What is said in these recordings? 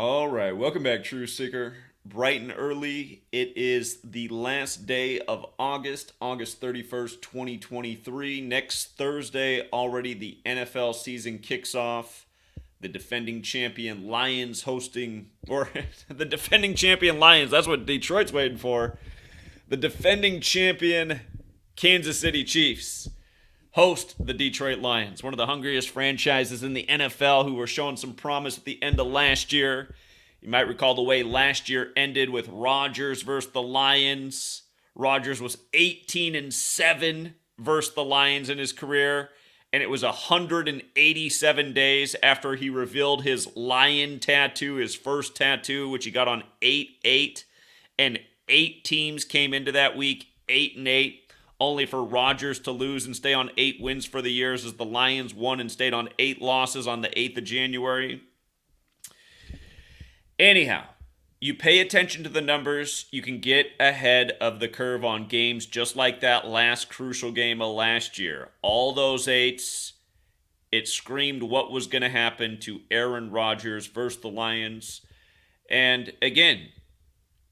All right, welcome back, Truth Seeker. Bright and early. It is the last day of August, August 31st, 2023. Next Thursday, already the NFL season kicks off. The defending champion Lions hosting, or the defending champion Lions, that's what Detroit's waiting for. The defending champion Kansas City Chiefs host the Detroit Lions, one of the hungriest franchises in the NFL who were showing some promise at the end of last year. You might recall the way last year ended with Rodgers versus the Lions. Rodgers was 18-7 versus the Lions in his career, and it was 187 days after he revealed his lion tattoo, his first tattoo, which he got on 8-8, and 8 teams came into that week 8-8. Only for Rodgers to lose and stay on 8 wins for the years as the Lions won and stayed on 8 losses on the 8th of January. Anyhow, you pay attention to the numbers, you can get ahead of the curve on games just like that last crucial game of last year. All those 8s, it screamed what was going to happen to Aaron Rodgers versus the Lions. And again,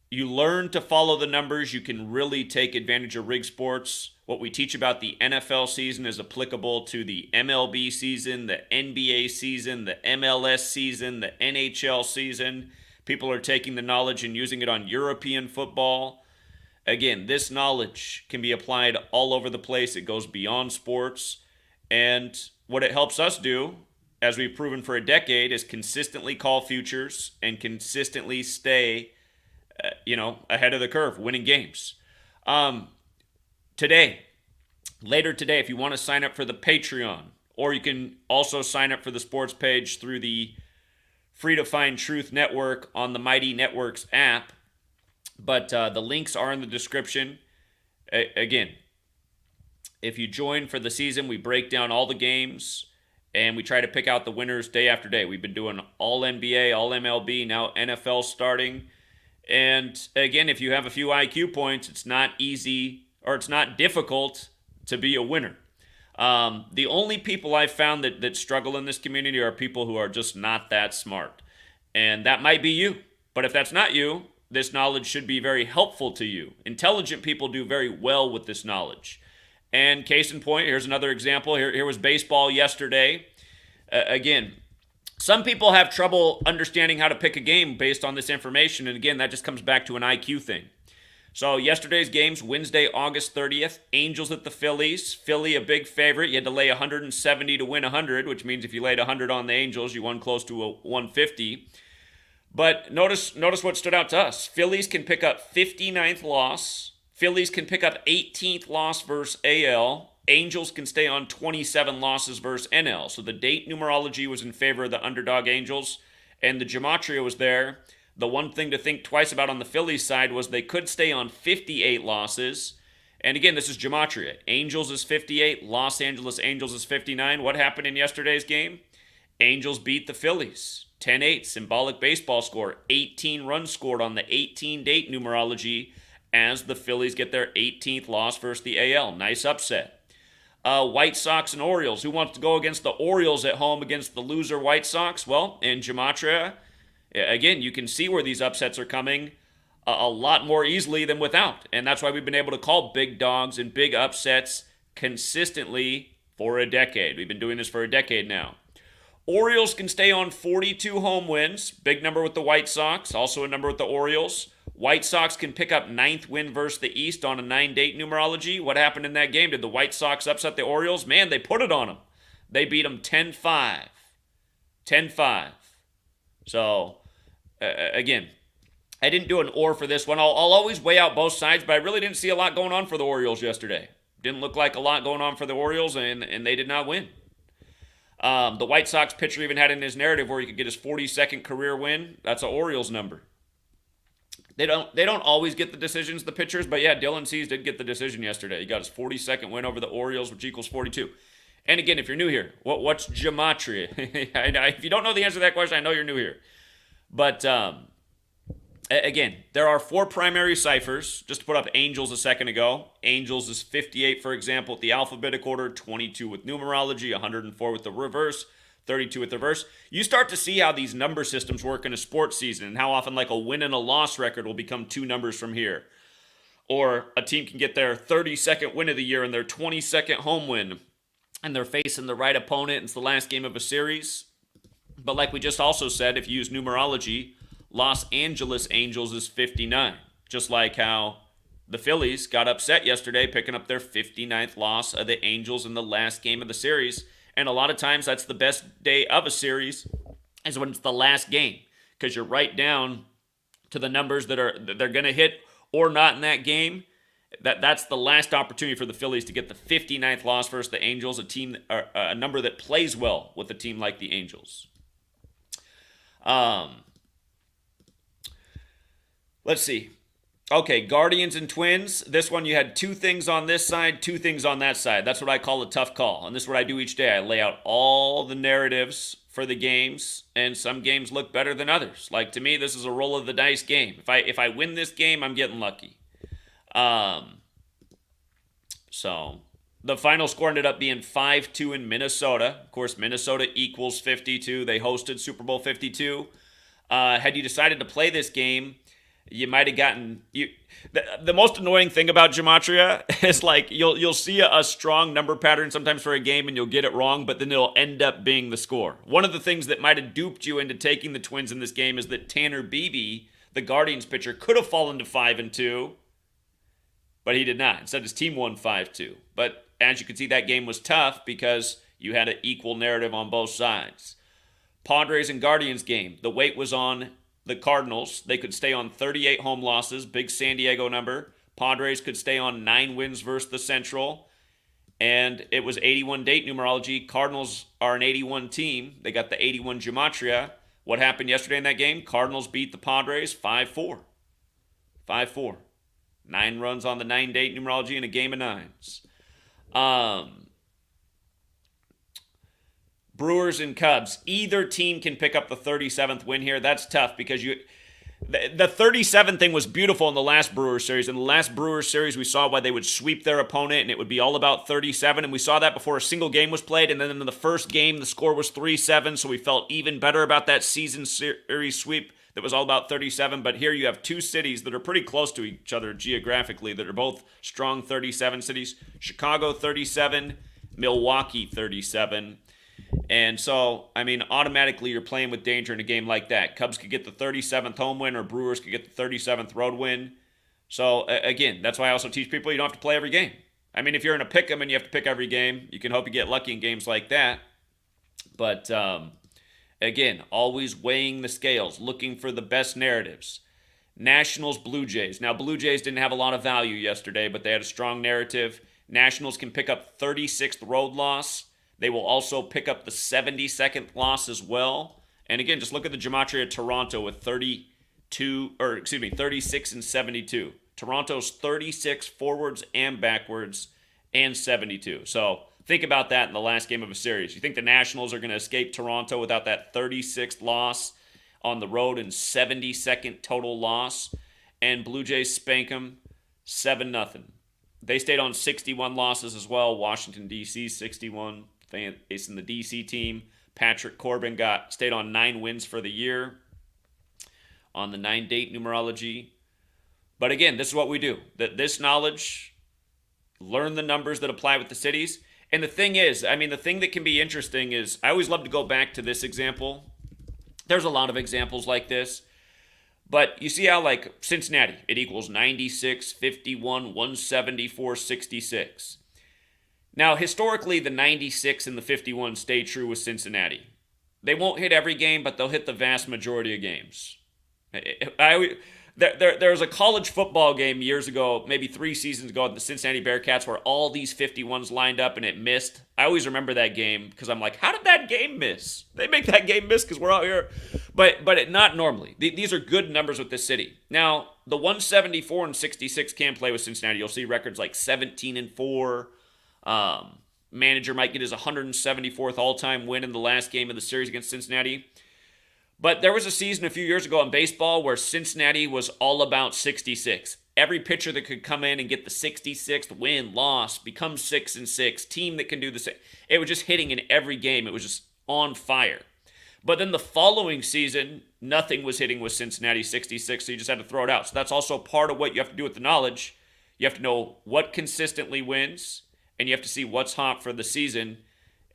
you learn to follow the numbers. You can really take advantage of rig sports. What we teach about the NFL season is applicable to the MLB season, the NBA season, the MLS season, the NHL season. People are taking the knowledge and using it on European football. Again, this knowledge can be applied all over the place. It goes beyond sports. And what it helps us do, as we've proven for a decade, is consistently call futures and consistently stay ahead of the curve, winning games. Later today, if you want to sign up for the Patreon, or you can also sign up for the sports page through the Free to Find Truth Network on the Mighty Networks app. But the links are in the description. Again, if you join for the season, we break down all the games and we try to pick out the winners day after day. We've been doing all NBA, all MLB, now NFL starting. And again, if you have a few IQ points, it's not easy or it's not difficult to be a winner. The only people I've found that struggle in this community are people who are just not that smart. And that might be you. But if that's not you, this knowledge should be very helpful to you. Intelligent people do very well with this knowledge. And case in point, here's another example. Here was baseball yesterday. Again, some people have trouble understanding how to pick a game based on this information. And again, that just comes back to an IQ thing. So yesterday's games, Wednesday, August 30th, Angels at the Phillies. Philly, a big favorite. You had to lay 170 to win 100, which means if you laid 100 on the Angels, you won close to a 150. But notice what stood out to us. Phillies can pick up 59th loss. Phillies can pick up 18th loss versus AL. Angels can stay on 27 losses versus NL. So the date numerology was in favor of the underdog Angels, and the Gematria was there. The one thing to think twice about on the Phillies side was they could stay on 58 losses. And again, this is Gematria. Angels is 58, Los Angeles Angels is 59. What happened in yesterday's game? Angels beat the Phillies. 10-8, symbolic baseball score. 18 runs scored on the 18-date numerology as the Phillies get their 18th loss versus the AL. Nice upset. White Sox and Orioles. Who wants to go against the Orioles at home against the loser White Sox? Well, in Gematria, again, you can see where these upsets are coming a lot more easily than without. And that's why we've been able to call big dogs and big upsets consistently for a decade. We've been doing this for a decade now. Orioles can stay on 42 home wins. Big number with the White Sox, also a number with the Orioles. White Sox can pick up 9th win versus the East on a 9-date numerology. What happened in that game? Did the White Sox upset the Orioles? Man, they put it on them. They beat them 10-5. 10-5. So, again, I didn't do an or for this one. I'll always weigh out both sides, but I really didn't see a lot going on for the Orioles yesterday. Didn't look like a lot going on for the Orioles, and they did not win. The White Sox pitcher even had in his narrative where he could get his 42nd career win. That's an Orioles number. They don't always get the decisions, the pitchers, but yeah, Dylan Cease did get the decision yesterday. He got his 42nd win over the Orioles, which equals 42. And again, if you're new here, what's Gematria? If you don't know the answer to that question, I know you're new here. But again, there are 4 primary ciphers. Just to put up Angels a second ago. Angels is 58, for example, at the alphabetic order, 22 with numerology, 104 with the reverse, 32 with the reverse. You start to see how these number systems work in a sports season and how often like a win and a loss record will become 2 numbers from here. Or a team can get their 32nd win of the year and their 22nd home win, and they're facing the right opponent. It's the last game of a series. But like we just also said, if you use numerology, Los Angeles Angels is 59. Just like how the Phillies got upset yesterday picking up their 59th loss of the Angels in the last game of the series. And a lot of times that's the best day of a series is when it's the last game, because you're right down to the numbers that they're going to hit or not in that game. That's the last opportunity for the Phillies to get the 59th loss versus the Angels, a number that plays well with a team like the Angels. Let's see. Okay, Guardians and Twins. This one you had 2 things on this side, 2 things on that side. That's what I call a tough call. And this is what I do each day. I lay out all the narratives for the games, and some games look better than others. Like, to me, this is a roll of the dice game. If I win this game, I'm getting lucky. So the final score ended up being 5-2 in Minnesota. Of course, Minnesota equals 52. They hosted Super Bowl 52. Had you decided to play this game, you might have gotten the most annoying thing about Gematria is like you'll see a strong number pattern sometimes for a game and you'll get it wrong, but then it'll end up being the score. One of the things that might have duped you into taking the Twins in this game is that Tanner Beebe, the Guardians pitcher, could have fallen to 5-2, but he did not. Instead, his team won 5-2. But as you can see, that game was tough because you had an equal narrative on both sides. Padres and Guardians game, the weight was on the Cardinals. They could stay on 38 home losses, big San Diego number. Padres could stay on 9 wins versus the Central. And it was 81 date numerology. Cardinals are an 81 team. They got the 81 Gematria. What happened yesterday in that game? Cardinals beat the Padres 5-4. 5-4. 9 runs on the 9 date numerology in a game of 9s. Brewers and Cubs. Either team can pick up the 37th win here. That's tough because the 37 thing was beautiful in the last Brewers series. In the last Brewers series, we saw why they would sweep their opponent, and it would be all about 37. And we saw that before a single game was played. And then in the first game, the score was 3-7, so we felt even better about that season series sweep that was all about 37. But here you have 2 cities that are pretty close to each other geographically that are both strong 37 cities. Chicago 37, Milwaukee 37. And so, I mean, automatically you're playing with danger in a game like that. Cubs could get the 37th home win or Brewers could get the 37th road win. So, again, that's why I also teach people you don't have to play every game. I mean, if you're in a pick 'em and you have to pick every game, you can hope you get lucky in games like that. But, again, always weighing the scales, looking for the best narratives. Nationals, Blue Jays. Now, Blue Jays didn't have a lot of value yesterday, but they had a strong narrative. Nationals can pick up 36th road loss. They will also pick up the 72nd loss as well. And again, just look at the Gematria Toronto with 36 and 72. Toronto's 36 forwards and backwards and 72. So think about that in the last game of a series. You think the Nationals are going to escape Toronto without that 36th loss on the road and 72nd total loss? And Blue Jays spank them 7-0. They stayed on 61 losses as well. Washington, D.C., 61. Facing the D.C. team. Patrick Corbin stayed on 9 wins for the year on the 9-date numerology. But again, this is what we do. This knowledge, learn the numbers that apply with the cities. And the thing is, I mean, the thing that can be interesting is I always love to go back to this example. There's a lot of examples like this. But you see how, like, Cincinnati, it equals 96, 51, 174, 66. Now, historically, the 96 and the 51 stay true with Cincinnati. They won't hit every game, but they'll hit the vast majority of games. There was a college football game years ago, maybe 3 seasons ago, the Cincinnati Bearcats, where all these 51s lined up and it missed. I always remember that game because I'm like, how did that game miss? They make that game miss because we're out here. But not normally. These are good numbers with this city. Now, the 174 and 66 can play with Cincinnati. You'll see records like 17-4. Manager might get his 174th all-time win in the last game of the series against Cincinnati. But there was a season a few years ago in baseball where Cincinnati was all about 66. Every pitcher that could come in and get the 66th win, loss, become 6-6, team that can do the same. It was just hitting in every game. It was just on fire. But then the following season, nothing was hitting with Cincinnati 66, so you just had to throw it out. So that's also part of what you have to do with the knowledge. You have to know what consistently wins, and you have to see what's hot for the season.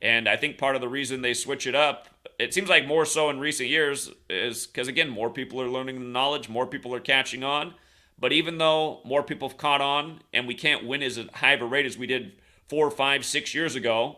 And I think part of the reason they switch it up, it seems like more so in recent years, is because, again, more people are learning the knowledge, more people are catching on. But even though more people have caught on, and we can't win as high of a rate as we did 4, 5, 6 years ago,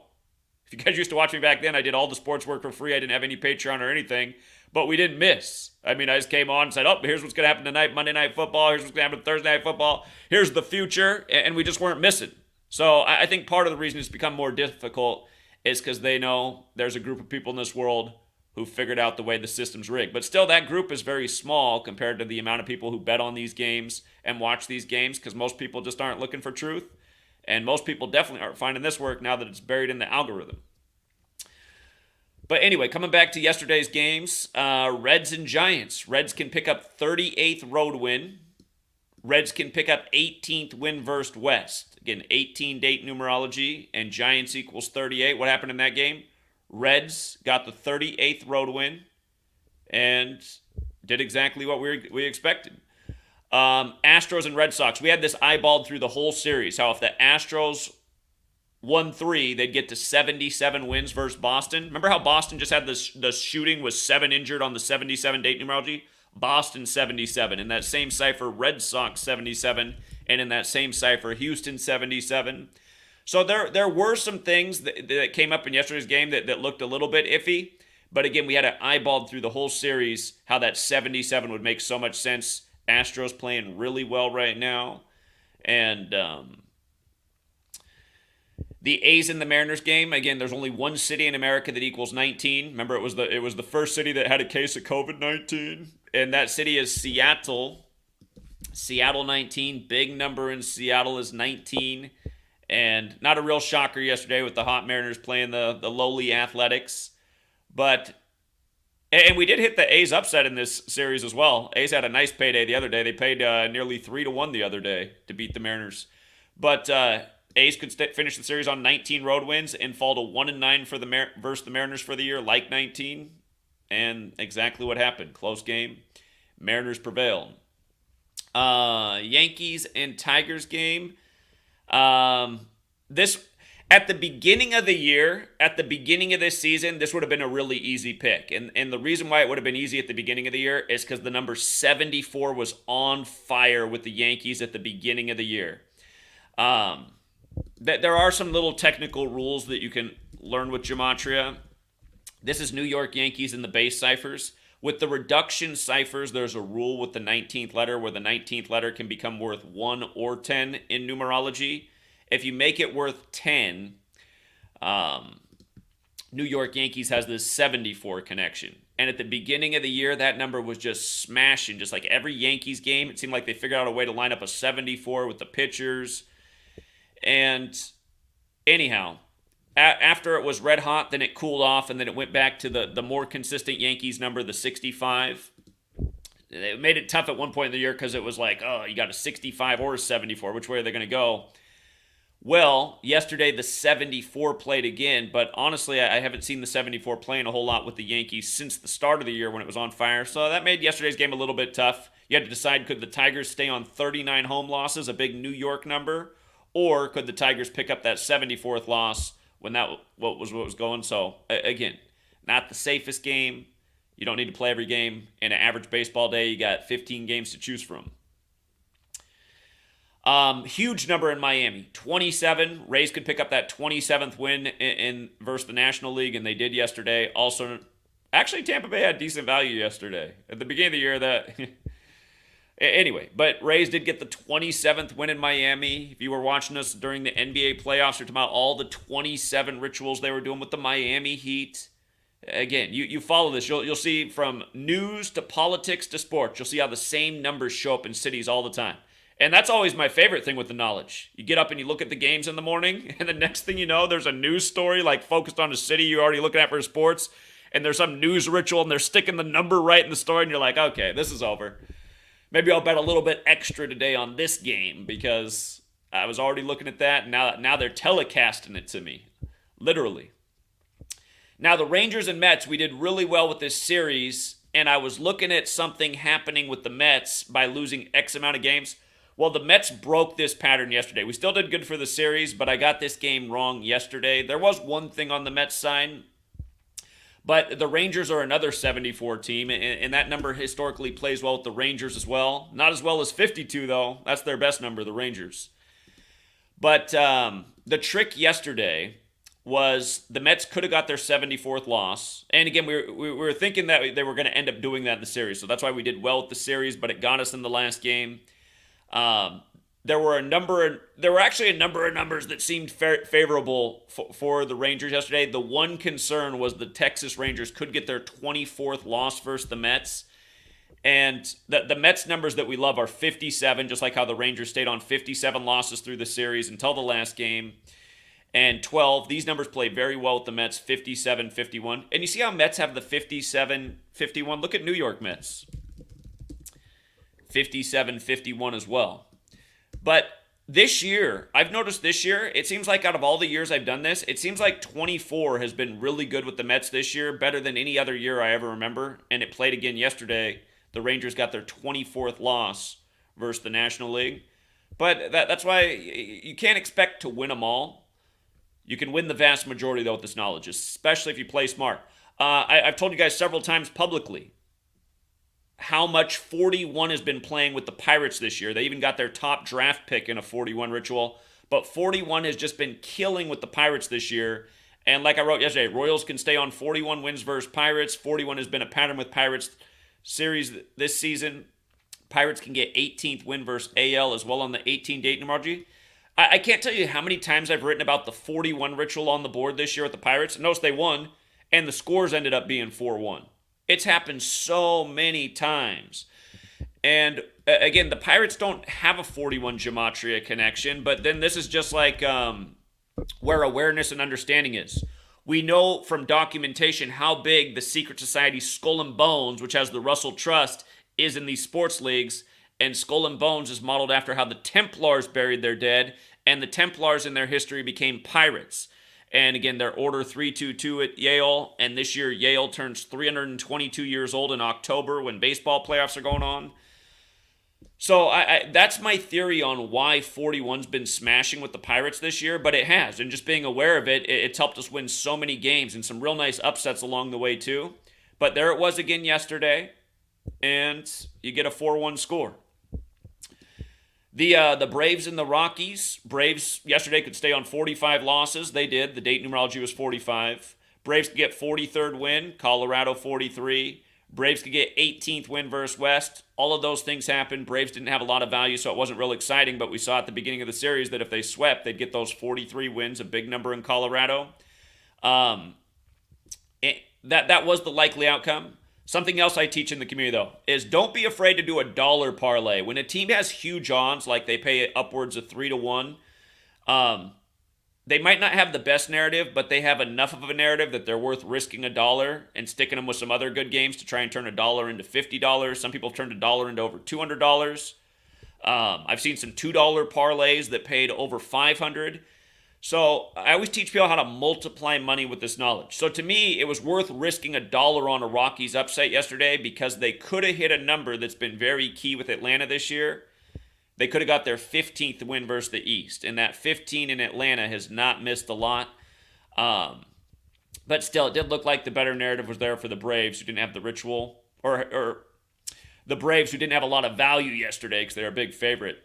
if you guys used to watch me back then, I did all the sports work for free. I didn't have any Patreon or anything, but we didn't miss. I mean, I just came on and said, oh, here's what's going to happen tonight, Monday Night Football. Here's what's going to happen Thursday Night Football. Here's the future, and we just weren't missing. So I think part of the reason it's become more difficult is because they know there's a group of people in this world who figured out the way the system's rigged. But still, that group is very small compared to the amount of people who bet on these games and watch these games, because most people just aren't looking for truth. And most people definitely aren't finding this work now that it's buried in the algorithm. But anyway, coming back to yesterday's games, Reds and Giants. Reds can pick up 38th road win. Reds can pick up 18th win versus West. Again, 18 date numerology, and Giants equals 38. What happened in that game? Reds got the 38th road win and did exactly what we expected. Astros and Red Sox. We had this eyeballed through the whole series, how if the Astros won 3, they'd get to 77 wins versus Boston. Remember how Boston just had the shooting was 7 injured on the 77 date numerology? Boston 77. In that same cipher, Red Sox 77. And in that same cipher, Houston 77. So there were some things that came up in yesterday's game that looked a little bit iffy. But again, we had it eyeballed through the whole series how that 77 would make so much sense. Astros playing really well right now. And the A's in the Mariners game, again, there's only one city in America that equals 19. Remember, it was the first city that had a case of COVID-19. And that city is Seattle. Seattle 19. Big number in Seattle is 19. And not a real shocker yesterday with the hot Mariners playing the lowly Athletics. And we did hit the A's upset in this series as well. A's had a nice payday the other day. They paid nearly 3-1 the other day to beat the Mariners. But A's could finish the series on 19 road wins and fall to 1-9 for versus the Mariners for the year, like 19. And exactly what happened. Close game. Mariners prevailed. Yankees and Tigers game. This at the beginning of the year, at the beginning of this season, this would have been a really easy pick. And the reason why it would have been easy at the beginning of the year is because the number 74 was on fire with the Yankees at the beginning of the year. There are some little technical rules that you can learn with Gematria. This is New York Yankees in the base ciphers. With the reduction ciphers, there's a rule with the 19th letter where the 19th letter can become worth 1 or 10 in numerology. If you make it worth 10, New York Yankees has this 74 connection. And at the beginning of the year, that number was just smashing. Just like every Yankees game, it seemed like they figured out a way to line up a 74 with the pitchers. And anyhow, after it was red hot, then it cooled off, and then it went back to the more consistent Yankees number, the 65. It made it tough at one point in the year because it was like, oh, you got a 65 or a 74. Which way are they going to go? Well, yesterday the 74 played again, but honestly, I haven't seen the 74 playing a whole lot with the Yankees since the start of the year when it was on fire. So that made yesterday's game a little bit tough. You had to decide, could the Tigers stay on 39 home losses, a big New York number, or could the Tigers pick up that 74th loss when what was going? So again, not the safest game. You don't need to play every game. In an average baseball day, you got 15 games to choose from. Huge number in Miami, 27. Rays could pick up that 27th win in versus the National League, and they did yesterday. Also, actually, Tampa Bay had decent value yesterday. At the beginning of the year, that anyway, but Rays did get the 27th win in Miami. If you were watching us during the NBA playoffs, you're talking about all the 27 rituals they were doing with the Miami Heat. Again, you follow this. You'll see from news to politics to sports, you'll see how the same numbers show up in cities all the time. And that's always my favorite thing with the knowledge. You get up and you look at the games in the morning, and the next thing you know, there's a news story like focused on a city you're already looking at for sports, and there's some news ritual, and they're sticking the number right in the story, and you're like, okay, this is over. Maybe I'll bet a little bit extra today on this game because I was already looking at that, and now they're telecasting it to me. Literally. Now, the Rangers and Mets, we did really well with this series, and I was looking at something happening with the Mets by losing X amount of games. Well, the Mets broke this pattern yesterday. We still did good for the series, but I got this game wrong yesterday. There was one thing on the Mets side, but the Rangers are another 74 team, and that number historically plays well with the Rangers as well. Not as well as 52, though. That's their best number, the Rangers. But the trick yesterday was the Mets could have got their 74th loss. And again, we were thinking that they were going to end up doing that in the series. So that's why we did well with the series, but it got us in the last game. There were actually a number of numbers that seemed favorable for the Rangers yesterday. The one concern was the Texas Rangers could get their 24th loss versus the Mets. And the Mets numbers that we love are 57, just like how the Rangers stayed on 57 losses through the series until the last game. And 12, these numbers play very well with the Mets, 57, 51. And you see how Mets have the 57, 51? Look at New York Mets. 57, 51 as well. But this year, I've noticed this year, it seems like out of all the years I've done this, it seems like 24 has been really good with the Mets this year, better than any other year I ever remember. And it played again yesterday. The Rangers got their 24th loss versus the National League. But that's why you can't expect to win them all. You can win the vast majority, though, with this knowledge, especially if you play smart. I've told you guys several times publicly how much 41 has been playing with the Pirates this year. They even got their top draft pick in a 41 ritual. But 41 has just been killing with the Pirates this year. And like I wrote yesterday, Royals can stay on 41 wins versus Pirates. 41 has been a pattern with Pirates series this season. Pirates can get 18th win versus AL as well on the 18-date numerology. I can't tell you how many times I've written about the 41 ritual on the board this year with the Pirates. Notice they won, and the scores ended up being 4-1. It's happened so many times. And again, the Pirates don't have a 41 Gematria connection, but then this is just like where awareness and understanding is. We know from documentation how big the secret society Skull and Bones, which has the Russell Trust, is in these sports leagues. And Skull and Bones is modeled after how the Templars buried their dead, and the Templars in their history became pirates. And again, they're Order 322 at Yale, and this year Yale turns 322 years old in October when baseball playoffs are going on. So that's my theory on why 41's been smashing with the Pirates this year, but it has. And just being aware of it, it's helped us win so many games and some real nice upsets along the way too. But there it was again yesterday, and you get a 4-1 score. The Braves and the Rockies. Braves yesterday could stay on 45 losses. They did. The date numerology was 45. Braves could get 43rd win. Colorado 43. Braves could get 18th win versus West. All of those things happened. Braves didn't have a lot of value, so it wasn't real exciting, but we saw at the beginning of the series that if they swept, they'd get those 43 wins, a big number in Colorado. That was the likely outcome. Something else I teach in the community, though, is don't be afraid to do a dollar parlay. When a team has huge odds, like they pay upwards of 3-1, they might not have the best narrative, but they have enough of a narrative that they're worth risking $1 and sticking them with some other good games to try and turn $1 into $50. Some people have turned $1 into over $200. I've seen some $2 parlays that paid over $500. So I always teach people how to multiply money with this knowledge. So to me, it was worth risking $1 on a Rockies upset yesterday because they could have hit a number that's been very key with Atlanta this year. They could have got their 15th win versus the East. And that 15 in Atlanta has not missed a lot. But still, it did look like the better narrative was there for the Braves who didn't have the ritual. Or the Braves who didn't have a lot of value yesterday because they're a big favorite.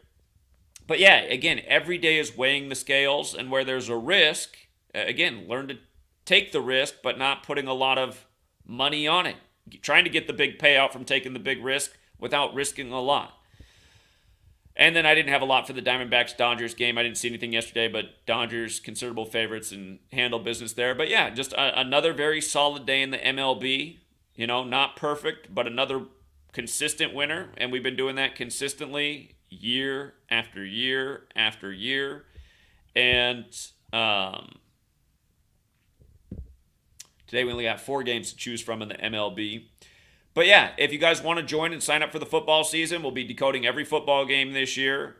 But yeah, again, every day is weighing the scales, and where there's a risk, again, learn to take the risk, but not putting a lot of money on it. Trying to get the big payout from taking the big risk without risking a lot. And then I didn't have a lot for the Diamondbacks-Dodgers game. I didn't see anything yesterday, but Dodgers, considerable favorites and handle business there. But yeah, just another very solid day in the MLB. You know, not perfect, but another consistent winner, and we've been doing that consistently year after year after year. And today we only got 4 games to choose from in the MLB. But yeah, if you guys want to join and sign up for the football season, we'll be decoding every football game this year.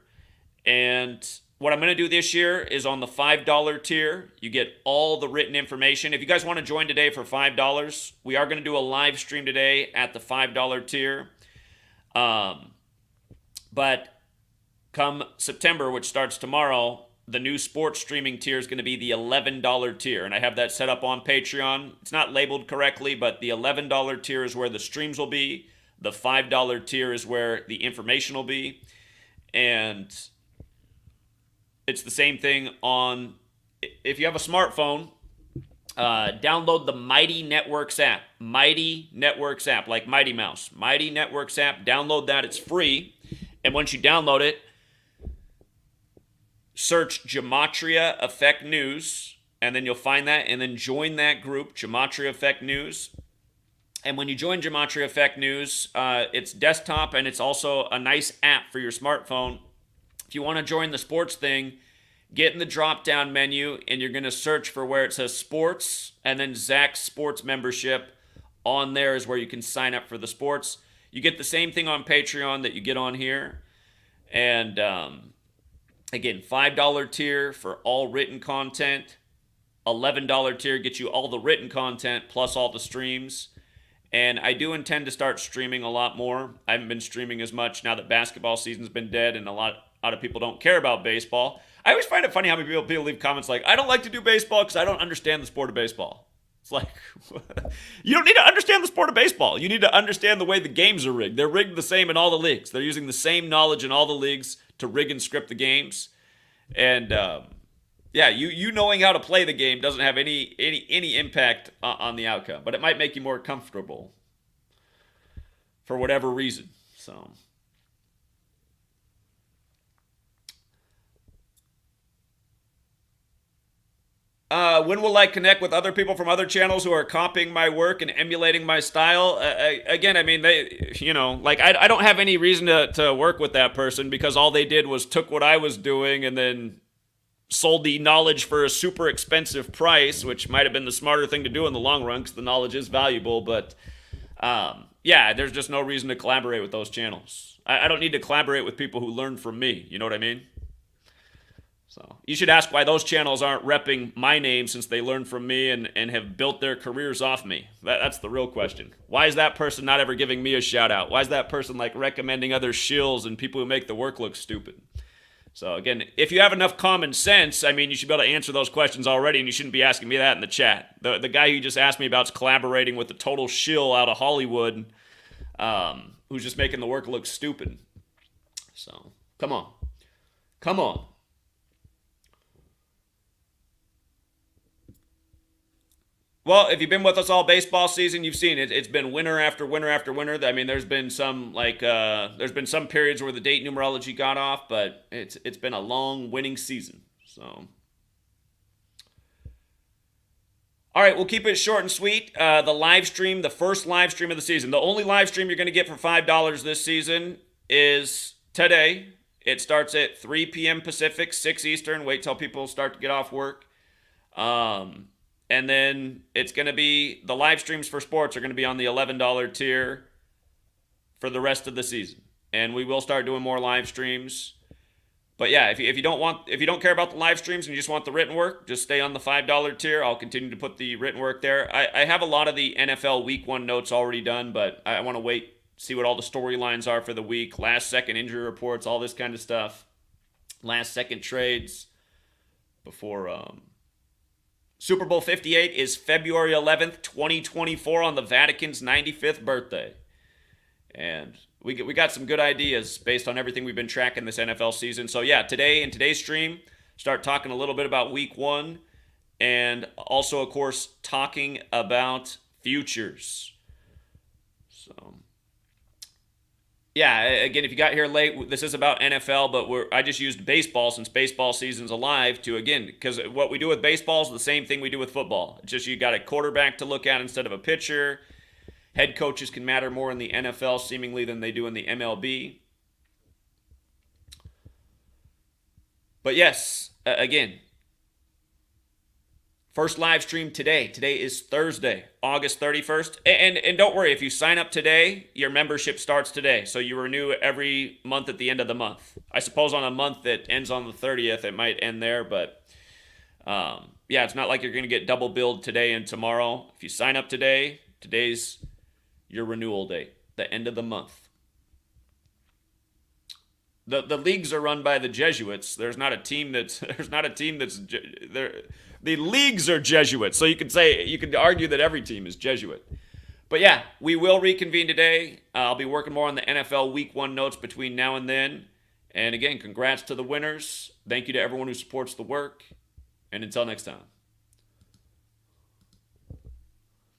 And what I'm going to do this year is on the $5 tier, you get all the written information. If you guys want to join today for $5, we are going to do a live stream today at the $5 tier. But come September, which starts tomorrow, the new sports streaming tier is going to be the $11 tier. And I have that set up on Patreon. It's not labeled correctly, but the $11 tier is where the streams will be. The $5 tier is where the information will be. And it's the same thing on, if you have a smartphone, download the Mighty Networks app. Mighty Networks app, like Mighty Mouse. Mighty Networks app, download that. It's free. And once you download it, search GematriaEffectNews, and then you'll find that, and then join that group, GematriaEffectNews. And when you join GematriaEffectNews, it's desktop, and it's also a nice app for your smartphone. If you want to join the sports thing, get in the drop-down menu, and you're going to search for where it says sports, and then Zach's sports membership. On there is where you can sign up for the sports. You get the same thing on Patreon that you get on here. And again, $5 tier for all written content. $11 tier gets you all the written content plus all the streams. And I do intend to start streaming a lot more. I haven't been streaming as much now that basketball season's been dead and a lot of people don't care about baseball. I always find it funny how many people leave comments like, I don't like to do baseball because I don't understand the sport of baseball. It's like, you don't need to understand the sport of baseball. You need to understand the way the games are rigged. They're rigged the same in all the leagues. They're using the same knowledge in all the leagues to rig and script the games. And you knowing how to play the game doesn't have any impact on the outcome, but it might make you more comfortable for whatever reason. So. When will I connect with other people from other channels who are copying my work and emulating my style? Again, I mean, I don't have any reason to work with that person because all they did was took what I was doing and then sold the knowledge for a super expensive price, which might have been the smarter thing to do in the long run because the knowledge is valuable. But there's just no reason to collaborate with those channels. I don't need to collaborate with people who learn from me. You know what I mean? So you should ask why those channels aren't repping my name since they learned from me and have built their careers off me. That's the real question. Why is that person not ever giving me a shout out? Why is that person like recommending other shills and people who make the work look stupid? So again, if you have enough common sense, I mean, you should be able to answer those questions already and you shouldn't be asking me that in the chat. The guy who just asked me about is collaborating with the total shill out of Hollywood who's just making the work look stupid. So come on. Come on. Well, if you've been with us all baseball season, you've seen it. It's been winter after winter after winter. I mean, there's been some periods where the date numerology got off, but it's been a long winning season. So, all right, we'll keep it short and sweet. The live stream, the first live stream of the season, the only live stream you're going to get for $5 this season is today. It starts at 3 p.m. Pacific, 6 Eastern. Wait till people start to get off work. And then it's going to be, the live streams for sports are going to be on the $11 tier for the rest of the season. And we will start doing more live streams. But yeah, if you don't care about the live streams and you just want the written work, just stay on the $5 tier. I'll continue to put the written work there. I have a lot of the NFL Week 1 notes already done, but I want to wait, see what all the storylines are for the week, last second injury reports, all this kind of stuff, last second trades before Super Bowl 58 is February 11th, 2024 on the Vatican's 95th birthday. And we got some good ideas based on everything we've been tracking this NFL season. So yeah, today in today's stream, start talking a little bit about week 1 and also, of course, talking about futures. So yeah, again, if you got here late, this is about NFL, but I just used baseball since baseball season's alive to, again, because what we do with baseball is the same thing we do with football. It's just you got a quarterback to look at instead of a pitcher. Head coaches can matter more in the NFL seemingly than they do in the MLB. But yes, again, First live stream today. Today is Thursday, August 31st. And don't worry, if you sign up today, your membership starts today. So you renew every month at the end of the month. I suppose on a month that ends on the 30th, it might end there. But yeah, it's not like you're going to get double billed today and tomorrow. If you sign up today, today's your renewal date, the end of the month. The leagues are run by the Jesuits. There's not a team that's there. The leagues are Jesuits, so you could argue that every team is Jesuit. But yeah, we will reconvene today. I'll be working more on the NFL Week 1 notes between now and then. And again, congrats to the winners. Thank you to everyone who supports the work. And until next time.